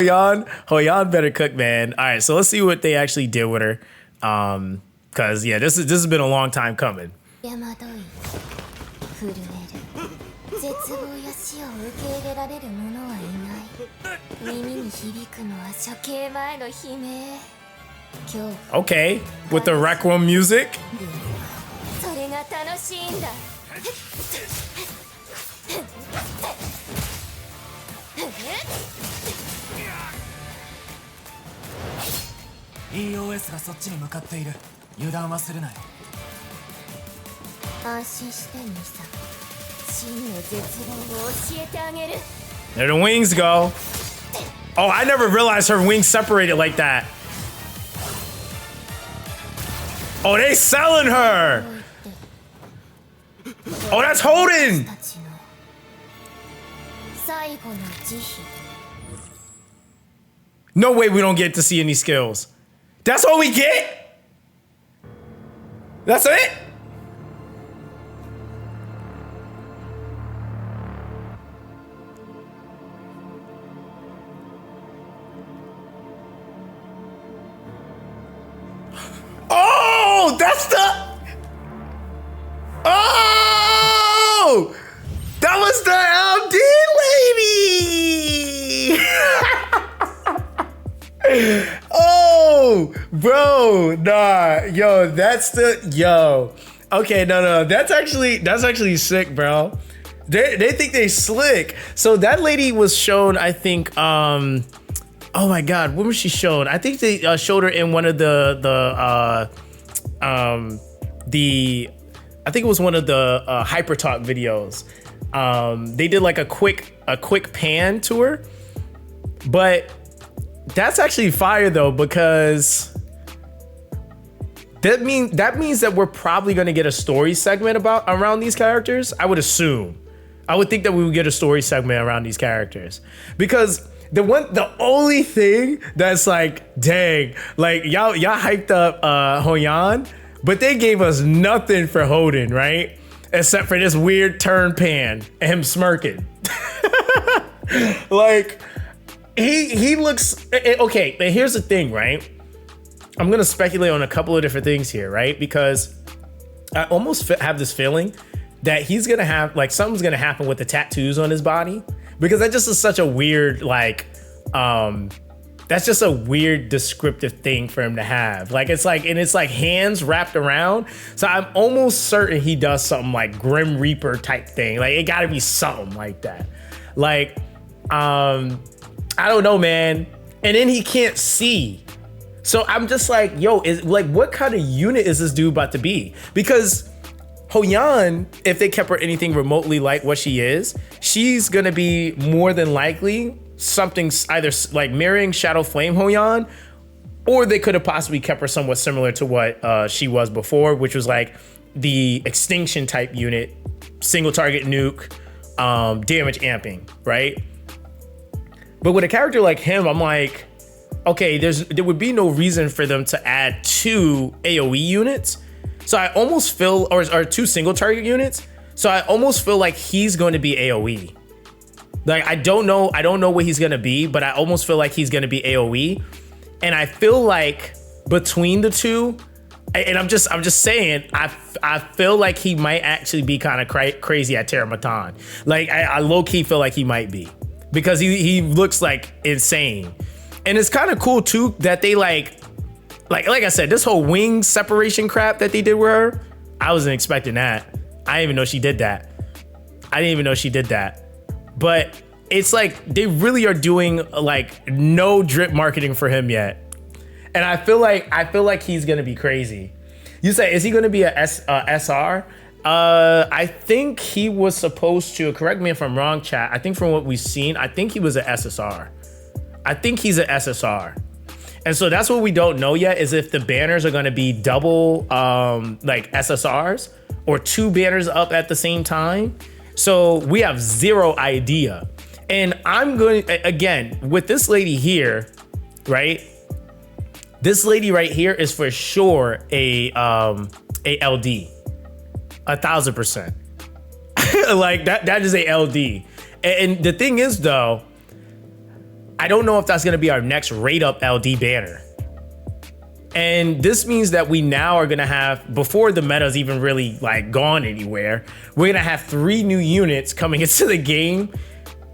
Hoyan better cook, man. All right, so let's see what they actually did with her. Cause yeah, this has been a long time coming. Okay, with the Requiem music. EOS がそっちに向かっている。油断はするなよ。安心して兄さん。真の絶望を教えてあげる。There the wings go. Oh, I never realized her wings separated like that. Oh, they selling her. Oh, that's Holden. No way we don't get to see any skills. That's all we get? That's it? Oh, that's the... Oh! That was the LD lady! Oh, bro, nah, yo, that's the, yo. Okay, no, that's actually sick, bro. They think they slick. So that lady was shown, I think, oh my God, when was she shown? I think they showed her in one of I think it was one of the Hyper Talk videos. They did like a quick pan to her, but that's actually fire though, because that means that we're probably going to get a story segment around these characters. I would assume. I would think that we would get a story segment around these characters, because the only thing that's like, dang, like y'all hyped up Hoyan, but they gave us nothing for Holden, right? Except for this weird turn pan and him smirking. Like, he looks okay. But here's the thing, right? I'm gonna speculate on a couple of different things here, right? Because I almost have this feeling that he's gonna have, like, something's gonna happen with the tattoos on his body, because that just is such a weird, like, that's just a weird descriptive thing for him to have. Like, it's like hands wrapped around. So I'm almost certain he does something like Grim Reaper type thing. Like, it gotta be something like that. Like, I don't know, man. And then he can't see. So I'm just like, yo, what kind of unit is this dude about to be? Because Hoyan, if they kept her anything remotely like what she is, she's gonna be more than likely something either like mirroring Shadow Flame Hoyan, or they could have possibly kept her somewhat similar to what she was before, which was like the extinction type unit, single target nuke, damage amping, right? But with a character like him, I'm like, okay, there would be no reason for them to add 2 AoE units. So I almost feel, or 2 single target units. So I almost feel like he's going to be AoE. Like, I don't know what he's going to be, but I almost feel like he's going to be AoE. And I feel like between the two, and I'm just saying, I feel like he might actually be kind of crazy at Terramatan. Like, I low-key feel like he might be, because he looks like insane. And it's kind of cool too that they like I said, this whole wing separation crap that they did with her, I wasn't expecting that. I didn't even know she did that. But it's like they really are doing like no drip marketing for him yet. And I feel like he's gonna be crazy. You say, is he gonna be a SR? I think he was supposed to, correct me if I'm wrong, chat. I think from what we've seen, I think he was an SSR. I think he's an SSR. And so that's what we don't know yet, is if the banners are gonna be double like SSRs, or 2 banners up at the same time. So we have zero idea. And I'm going, again, with this lady here, right? This lady right here is for sure a LD, 1000%. Like that is a LD. And the thing is though, I don't know if that's going to be our next rate up LD banner. And this means that we now are going to have, before the meta's even really like gone anywhere, we're going to have 3 new units coming into the game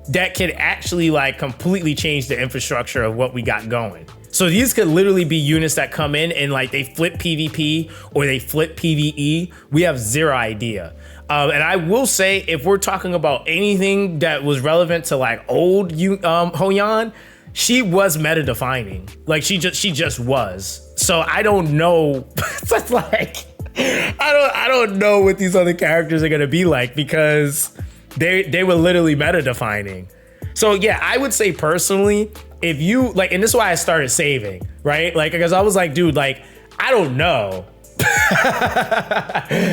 that can actually like completely change the infrastructure of what we got going. So these could literally be units that come in and like they flip PvP or they flip PvE. We have zero idea. And I will say, if we're talking about anything that was relevant to like old Hoyan, she was meta defining. Like she just was. So I don't know. It's like I don't know what these other characters are gonna be like, because they were literally meta defining. So yeah, I would say personally, if you like, and this is why I started saving, right? Like, because I was like, dude, like, I don't know.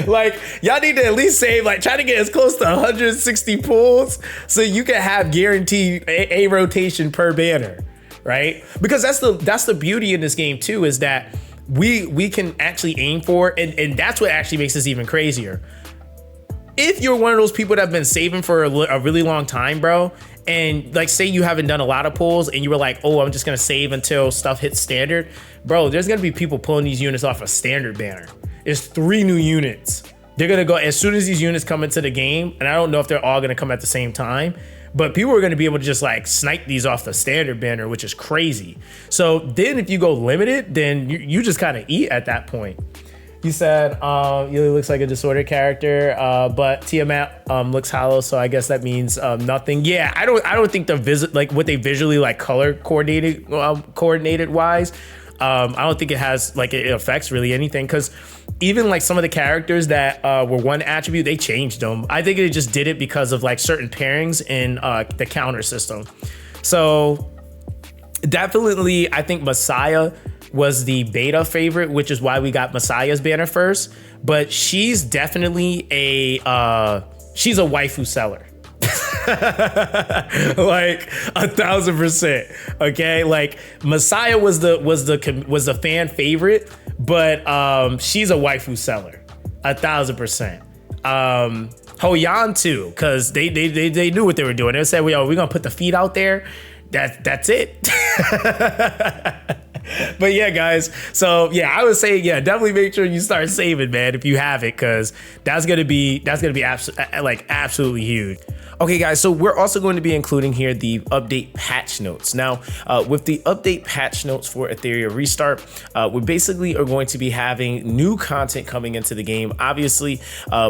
Like, y'all need to at least save, like, try to get as close to 160 pulls so you can have guaranteed a rotation per banner, right? Because that's the beauty in this game too, is that we can actually aim for, and that's what actually makes this even crazier. If you're one of those people that have been saving for a really long time, bro, and like say you haven't done a lot of pulls and you were like, oh, I'm just gonna save until stuff hits standard, bro, there's gonna be people pulling these units off a standard banner. It's 3 new units. They're gonna go as soon as these units come into the game, and I don't know if they're all gonna come at the same time, but people are gonna be able to just like snipe these off the standard banner, which is crazy. So then if you go limited, then you just kind of eat at that point. You said Yuli looks like a disordered character, but Tiamat looks hollow, so I guess that means nothing. Yeah, I don't think the like what they visually like color coordinated wise. I don't think it has like it affects really anything, because even like some of the characters that were one attribute, they changed them. I think they just did it because of like certain pairings in the counter system. So definitely, I think Messiah was the beta favorite, which is why we got Messiah's banner first. But she's definitely she's a waifu seller. Like 1000%. Okay, like Messiah was the fan favorite, but she's a waifu seller 1000%. Hoyan too, because they knew what they were doing. They said, we're gonna put the feet out there. That's it. But yeah, guys, so yeah, I would say, yeah, definitely make sure you start saving, man, if you have it, because that's gonna be absolutely huge. Okay, guys, so we're also going to be including here the update patch notes. Now, with the update patch notes for Etheria Restart, we basically are going to be having new content coming into the game. Obviously,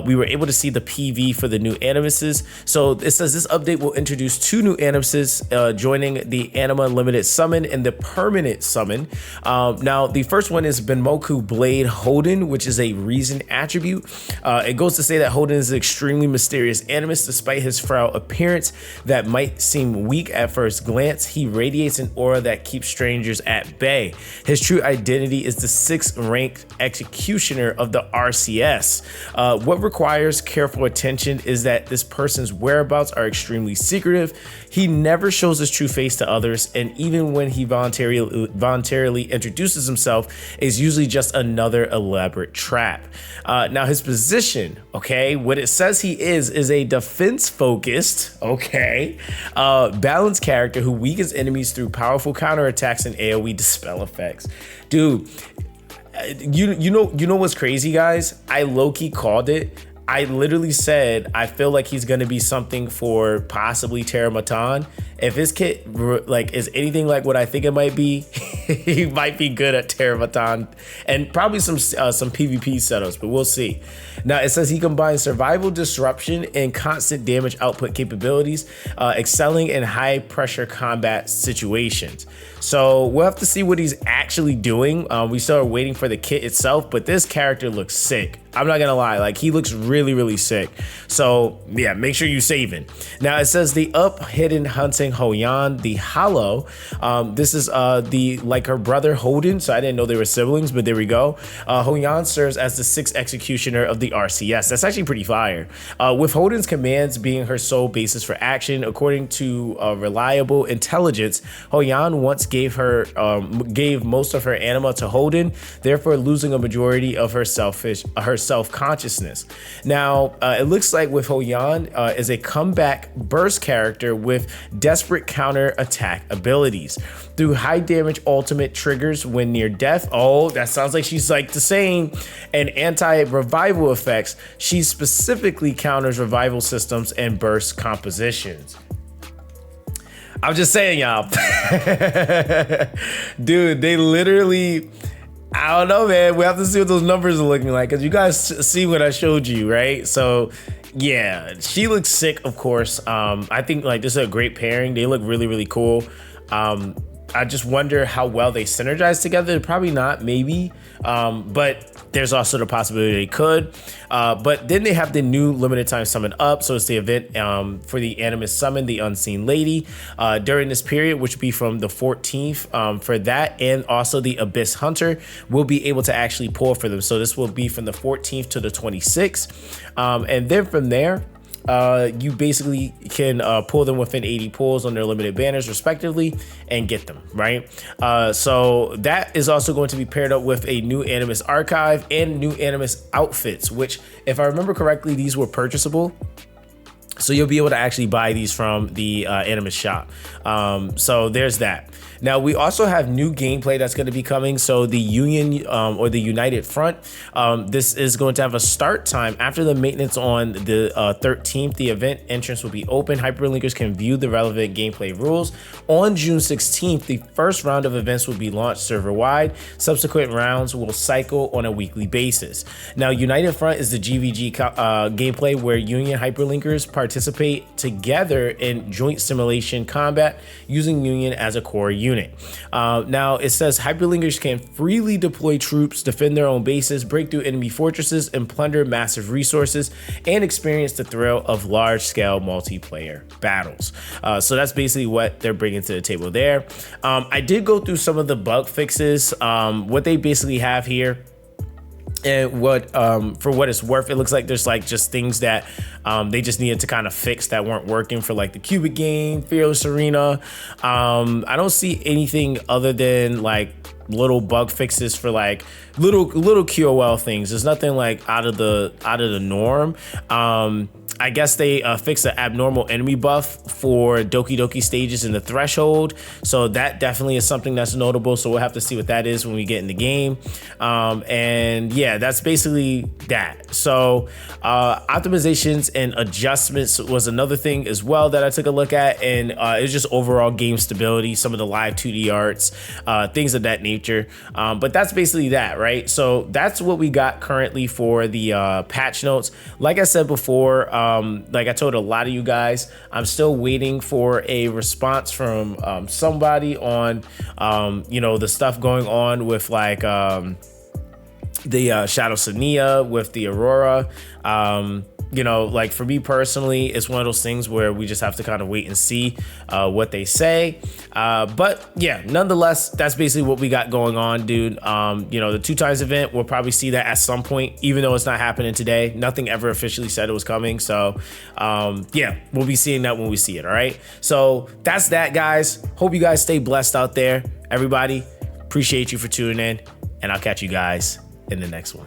we were able to see the PV for the new Animuses. So it says this update will introduce 2 new Animuses joining the Anima Limited Summon and the Permanent Summon. Now, the first one is Benmoku Blade Holden, which is a reason attribute. It goes to say that Holden is an extremely mysterious Animus. Despite his frail appearance that might seem weak at first glance, he radiates an aura that keeps strangers at bay. His true identity is the 6th ranked executioner of the RCS. What requires careful attention is that this person's whereabouts are extremely secretive. He never shows his true face to others, and even when he voluntarily introduces himself, is usually just another elaborate trap. Now his position, okay, what it says he is a defense focused, okay, balanced character who weakens enemies through powerful counterattacks and AoE dispel effects. Dude, you know what's crazy, guys? I low-key called it. I literally said I feel like he's gonna be something for possibly Terramatan. If his kit like is anything like what I think it might be, he might be good at Terramatan and probably some PvP setups, but we'll see. Now it says he combines survival disruption and constant damage output capabilities, excelling in high pressure combat situations. So we'll have to see what he's actually doing. We still are waiting for the kit itself, but this character looks sick. I'm not gonna lie, like he looks really sick. So yeah, make sure you save it. Now it says the up hidden hunting Hoyan, the hollow. This is like her brother Holden, so I didn't know they were siblings, but there we go. Hoyan serves as the 6th executioner of the RCS. That's actually pretty fire. With Holden's commands being her sole basis for action, according to reliable intelligence, Hoyan once gave most of her anima to Holden, therefore losing a majority of her self-consciousness. Now, it looks like with Hoyan is a comeback burst character with desperate counter attack abilities. Through high damage ultimate triggers when near death. Oh, that sounds like she's like the same. And anti-revival effects. She specifically counters revival systems and burst compositions. I'm just saying, y'all. Dude, they literally, I don't know, man. We have to see what those numbers are looking like, because you guys see what I showed you, right? So yeah, she looks sick, of course. I think like this is a great pairing. They look really, really cool. I just wonder how well they synergize together. Probably not, maybe. But there's also the possibility they could. But then they have the new limited time summon up. So it's the event for the Animus summon, the Unseen Lady, during this period, which will be from the 14th for that. And also the Abyss Hunter will be able to actually pull for them. So this will be from the 14th to the 26th. And then from there, you basically can pull them within 80 pulls on their limited banners respectively and get them, right? So that is also going to be paired up with a new Animus archive and new Animus outfits, which, if I remember correctly, these were purchasable. So you'll be able to actually buy these from the Animus shop. So there's that. Now we also have new gameplay that's going to be coming. So the Union or the United Front, this is going to have a start time after the maintenance on the 13th. The event entrance will be open. Hyperlinkers can view the relevant gameplay rules. On June 16th, the first round of events will be launched server-wide. Subsequent rounds will cycle on a weekly basis. Now United Front is the GVG gameplay where Union hyperlinkers participate together in joint simulation combat using Union as a core unit. Now it says hyperlinkers can freely deploy troops, defend their own bases, break through enemy fortresses, and plunder massive resources, and experience the thrill of large-scale multiplayer battles. So that's basically what they're bringing to the table there. I did go through some of the bug fixes. What they basically have here, and what for what it's worth, it looks like there's like just things that they just needed to kind of fix that weren't working for like the Cubic game, Fearless Arena. I don't see anything other than like little bug fixes for like little QOL things. There's nothing like out of the norm. I guess they fixed the abnormal enemy buff for Doki Doki stages in the threshold. So that definitely is something that's notable. So we'll have to see what that is when we get in the game. And yeah, that's basically that. So optimizations and adjustments was another thing as well that I took a look at. And it's just overall game stability, some of the live 2D arts, things of that nature. But that's basically that, right? So that's what we got currently for the patch notes. Like I said before, like I told a lot of you guys, I'm still waiting for a response from somebody on, you know, the stuff going on with like the Shadow Sania, with the Aurora. You know, like for me personally, it's one of those things where we just have to kind of wait and see what they say. But yeah, nonetheless, that's basically what we got going on, dude. You know, the 2x event, we'll probably see that at some point, even though it's not happening today. Nothing ever officially said it was coming. So yeah, we'll be seeing that when we see it. All right. So that's that, guys. Hope you guys stay blessed out there. Everybody, appreciate you for tuning in, and I'll catch you guys in the next one.